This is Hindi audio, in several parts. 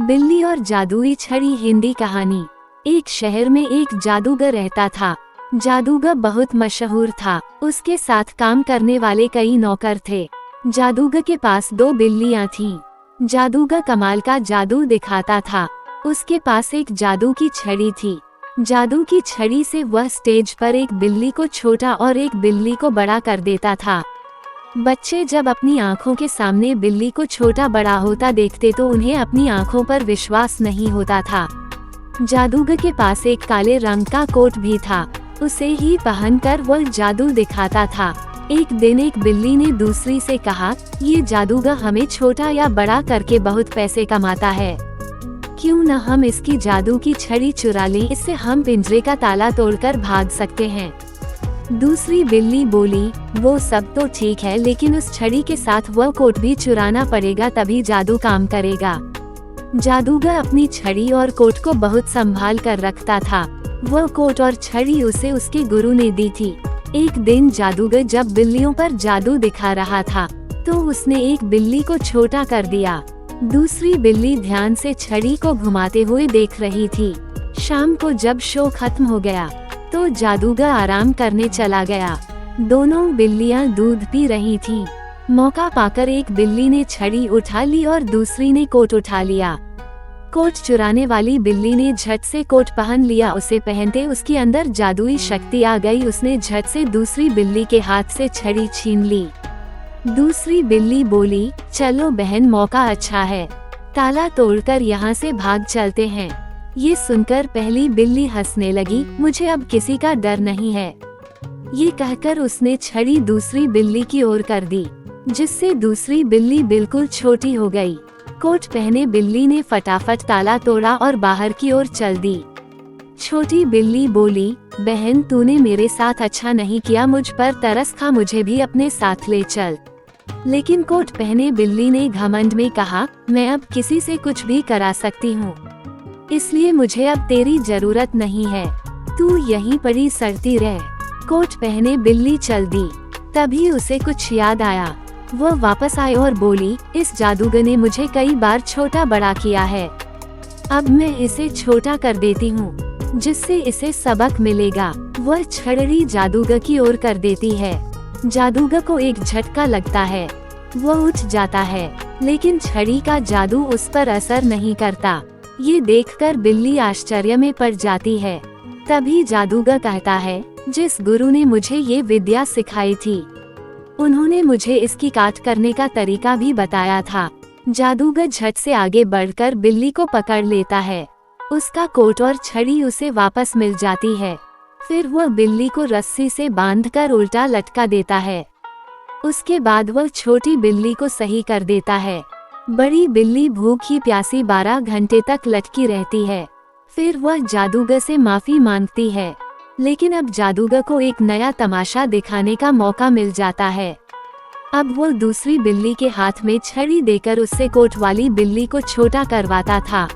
बिल्ली और जादुई छड़ी हिंदी कहानी। एक शहर में एक जादूगर रहता था। जादूगर बहुत मशहूर था। उसके साथ काम करने वाले कई नौकर थे। जादूगर के पास 2 बिल्लियां थीं। जादूगर कमाल का जादू दिखाता था। उसके पास एक जादू की छड़ी थी। जादू की छड़ी से वह स्टेज पर एक बिल्ली को छोटा और एक बिल्ली को बड़ा कर देता था। बच्चे जब अपनी आंखों के सामने बिल्ली को छोटा बड़ा होता देखते तो उन्हें अपनी आंखों पर विश्वास नहीं होता था। जादूगर के पास एक काले रंग का कोट भी था। उसे ही पहनकर वह जादू दिखाता था। एक दिन एक बिल्ली ने दूसरी से कहा, ये जादूगर हमें छोटा या बड़ा करके बहुत पैसे कमाता है। क्यों न हम इसकी जादू की छड़ी चुरा लें, इससे हम पिंजरे का ताला तोड़कर भाग सकते हैं। दूसरी बिल्ली बोली, वो सब तो ठीक है, लेकिन उस छड़ी के साथ वह कोट भी चुराना पड़ेगा, तभी जादू काम करेगा। जादूगर अपनी छड़ी और कोट को बहुत संभाल कर रखता था। वह कोट और छड़ी उसे उसके गुरु ने दी थी। एक दिन जादूगर जब बिल्लियों पर जादू दिखा रहा था तो उसने एक बिल्ली को छोटा कर दिया। दूसरी बिल्ली ध्यान से छड़ी को घुमाते हुए देख रही थी। शाम को जब शो खत्म हो गया तो जादूगर आराम करने चला गया। दोनों बिल्लियां दूध पी रही थीं। मौका पाकर एक बिल्ली ने छड़ी उठा ली और दूसरी ने कोट उठा लिया। कोट चुराने वाली बिल्ली ने झट से कोट पहन लिया। उसे पहनते उसके अंदर जादुई शक्ति आ गई। उसने झट से दूसरी बिल्ली के हाथ से छड़ी छीन ली। दूसरी बिल्ली बोली, चलो बहन, मौका अच्छा है, ताला तोड़कर यहाँ से भाग चलते हैं। ये सुनकर पहली बिल्ली हंसने लगी, मुझे अब किसी का डर नहीं है। ये कहकर उसने छड़ी दूसरी बिल्ली की ओर कर दी, जिससे दूसरी बिल्ली बिल्कुल छोटी हो गई। कोट पहने बिल्ली ने फटाफट ताला तोड़ा और बाहर की ओर चल दी। छोटी बिल्ली बोली, बहन, तूने मेरे साथ अच्छा नहीं किया, मुझ पर तरस खा, मुझे भी अपने साथ ले चल। लेकिन कोट पहने बिल्ली ने घमंड में कहा, मैं अब किसी से कुछ भी करा सकती हूँ, इसलिए मुझे अब तेरी जरूरत नहीं है, तू यहीं पड़ी सड़ती रह। कोट पहने बिल्ली चल दी। तभी उसे कुछ याद आया। वह वापस आई और बोली, इस जादूगर ने मुझे कई बार छोटा बड़ा किया है, अब मैं इसे छोटा कर देती हूँ, जिससे इसे सबक मिलेगा। वह छड़ी जादूगर की ओर कर देती है। जादूगर को एक झटका लगता है। वह उठ जाता है, लेकिन छड़ी का जादू उस पर असर नहीं करता। ये देखकर बिल्ली आश्चर्य में पड़ जाती है। तभी जादूगर कहता है, जिस गुरु ने मुझे ये विद्या सिखाई थी, उन्होंने मुझे इसकी काट करने का तरीका भी बताया था। जादूगर झट से आगे बढ़कर बिल्ली को पकड़ लेता है। उसका कोट और छड़ी उसे वापस मिल जाती है। फिर वह बिल्ली को रस्सी से बांधकर उल्टा लटका देता है। उसके बाद वह छोटी बिल्ली को सही कर देता है। बड़ी बिल्ली भूखी प्यासी 12 घंटे तक लटकी रहती है। फिर वह जादूगर से माफी मांगती है, लेकिन अब जादूगर को एक नया तमाशा दिखाने का मौका मिल जाता है। अब वो दूसरी बिल्ली के हाथ में छड़ी देकर उससे कोट वाली बिल्ली को छोटा करवाता था,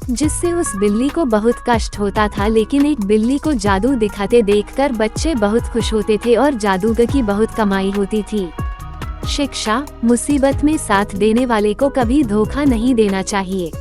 जिससे उस बिल्ली को बहुत कष्ट होता था। लेकिन एक बिल्ली को जादू दिखाते देखकर बच्चे बहुत खुश होते थे और जादूगर की बहुत कमाई होती थी। शिक्षा, मुसीबत में साथ देने वाले को कभी धोखा नहीं देना चाहिए।